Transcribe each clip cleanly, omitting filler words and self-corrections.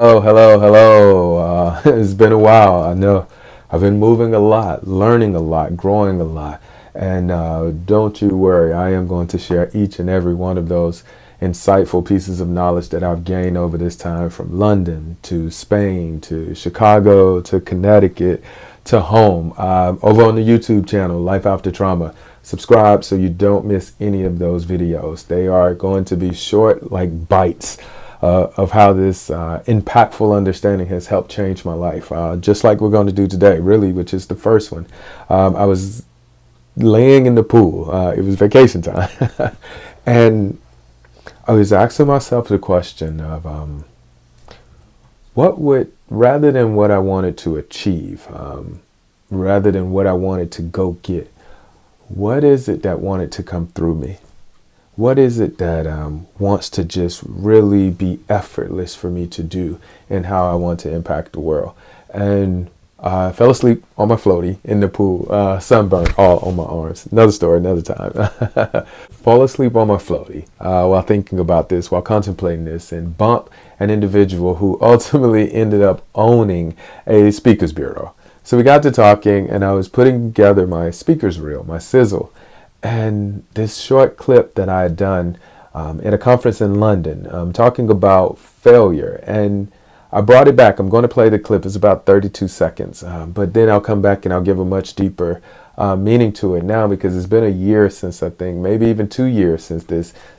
Oh, hello, hello. It's been a while. I know I've been moving a lot, learning a lot, growing a lot. And don't you worry, I am going to share each and every one of those insightful pieces of knowledge that I've gained over this time from London to Spain to Chicago to Connecticut to home. Over on the YouTube channel, Life After Trauma. Subscribe so you don't miss any of those videos. They are going to be short, like bites of how this impactful understanding has helped change my life, just like we're going to do today, really, which is the first one. I was laying in the pool. It was vacation time. And I was asking myself the question of what would, rather than what I wanted to achieve, rather than what I wanted to go get, what is it that wanted to come through me? What is it that wants to just really be effortless for me to do and how I want to impact the world? And I fell asleep on my floaty in the pool, sunburned all on my arms. Another story, another time. Fall asleep on my floaty while thinking about this, while contemplating this, and bump an individual who ultimately ended up owning a speakers bureau. So we got to talking, and I was putting together my speakers reel, my sizzle. And this short clip that I had done at a conference in London, talking about failure, and I brought it back. I'm going to play the clip. It's about 32 seconds, but then I'll come back and I'll give a much deeper meaning to it now, because it's been a year since, I think maybe even 2 years since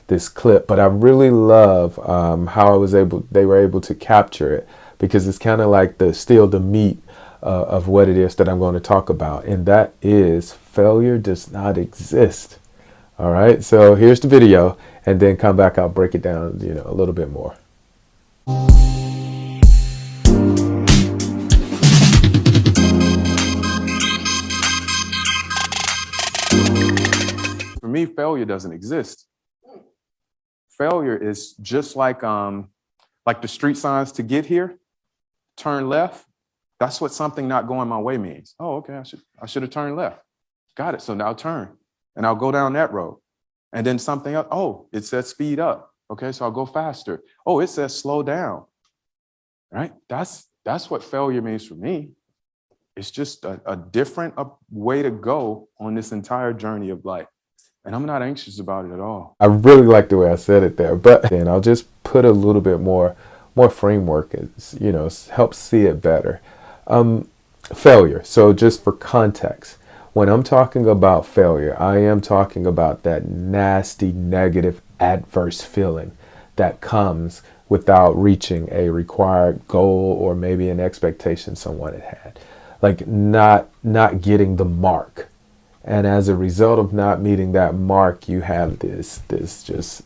this clip. But I really love how they were able to capture it, because it's kind of like the meat of what it is that I'm going to talk about, and that is failure does not exist. All right, so here's the video, and then come back. I'll break it down, a little bit more. For me, failure doesn't exist. Failure is just like the street signs to get here. Turn left. That's what something not going my way means. Oh, okay, I should have turned left. Got it. So now turn, and I'll go down that road. And then something else. Oh, it says speed up. Okay, so I'll go faster. Oh, it says slow down. Right? That's what failure means for me. It's just a different way to go on this entire journey of life. And I'm not anxious about it at all. I really like the way I said it there, but then I'll just put a little bit more framework, help see it better. Failure. So just for context, when I'm talking about failure, I am talking about that nasty, negative, adverse feeling that comes without reaching a required goal or maybe an expectation someone had. Like not getting the mark. And as a result of not meeting that mark, you have this just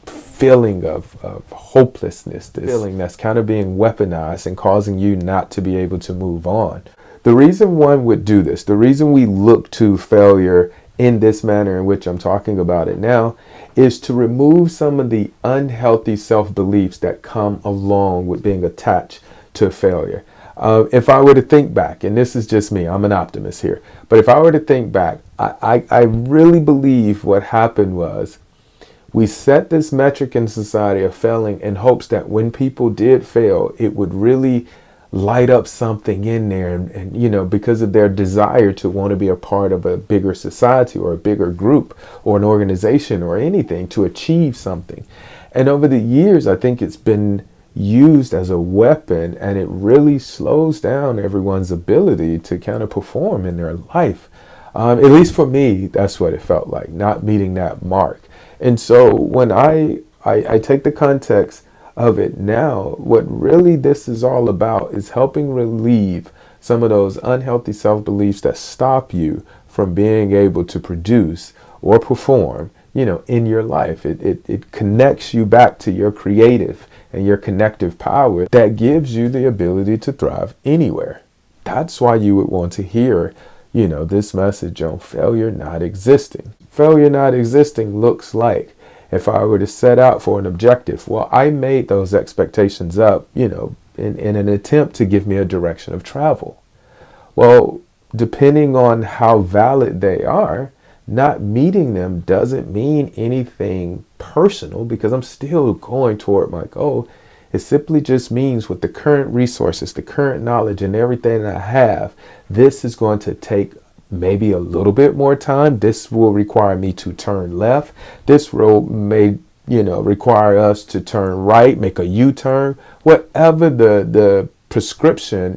feeling of hopelessness, this feeling that's kind of being weaponized and causing you not to be able to move on. The reason one would do this, the reason we look to failure in this manner in which I'm talking about it now, is to remove some of the unhealthy self-beliefs that come along with being attached to failure. If I were to think back, and this is just me, I'm an optimist here, but if I were to think back, I really believe what happened was we set this metric in society of failing in hopes that when people did fail, it would really light up something in there, and because of their desire to want to be a part of a bigger society or a bigger group or an organization or anything to achieve something. And over the years, I think it's been used as a weapon, and it really slows down everyone's ability to kind of perform in their life. At least for me, that's what it felt like, not meeting that mark. And so when I take the context of it now, what really this is all about is helping relieve some of those unhealthy self-beliefs that stop you from being able to produce or perform, in your life. It connects you back to your creative and your connective power that gives you the ability to thrive anywhere. That's why you would want to hear, this message on failure not existing. Failure not existing looks like, if I were to set out for an objective, well, I made those expectations up, in an attempt to give me a direction of travel. Well, depending on how valid they are, not meeting them doesn't mean anything personal, because I'm still going toward my goal. It simply just means with the current resources, the current knowledge and everything that I have, this is going to take maybe a little bit more time. This will require me to turn left. This road may, require us to turn right, make a U-turn, whatever the prescription,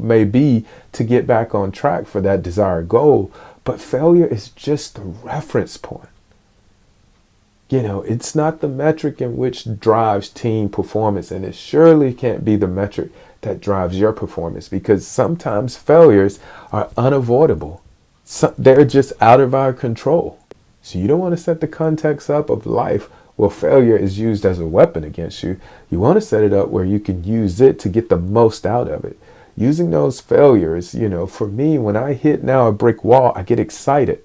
may be to get back on track for that desired goal. But failure is just the reference point. It's not the metric in which drives team performance, and it surely can't be the metric that drives your performance, because sometimes failures are unavoidable. They're just out of our control. So you don't want to set the context up of life where failure is used as a weapon against you. You want to set it up where you can use it to get the most out of it. Using those failures, for me, when I hit now a brick wall, I get excited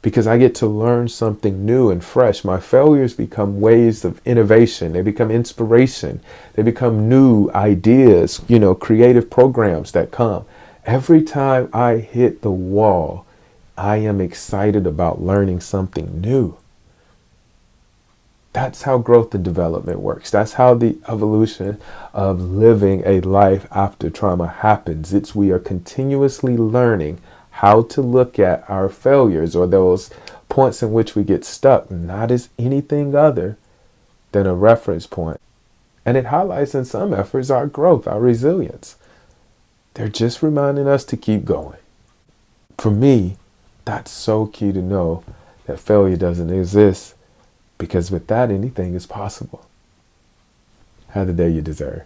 because I get to learn something new and fresh. My failures become ways of innovation. They become inspiration. They become new ideas, creative programs that come. Every time I hit the wall, I am excited about learning something new. That's how growth and development works. That's how the evolution of living a life after trauma happens. We are continuously learning how to look at our failures, or those points in which we get stuck, not as anything other than a reference point. And it highlights in some efforts our growth, our resilience. They're just reminding us to keep going. For me, that's so key to know that failure doesn't exist, because with that, anything is possible. Have the day you deserve.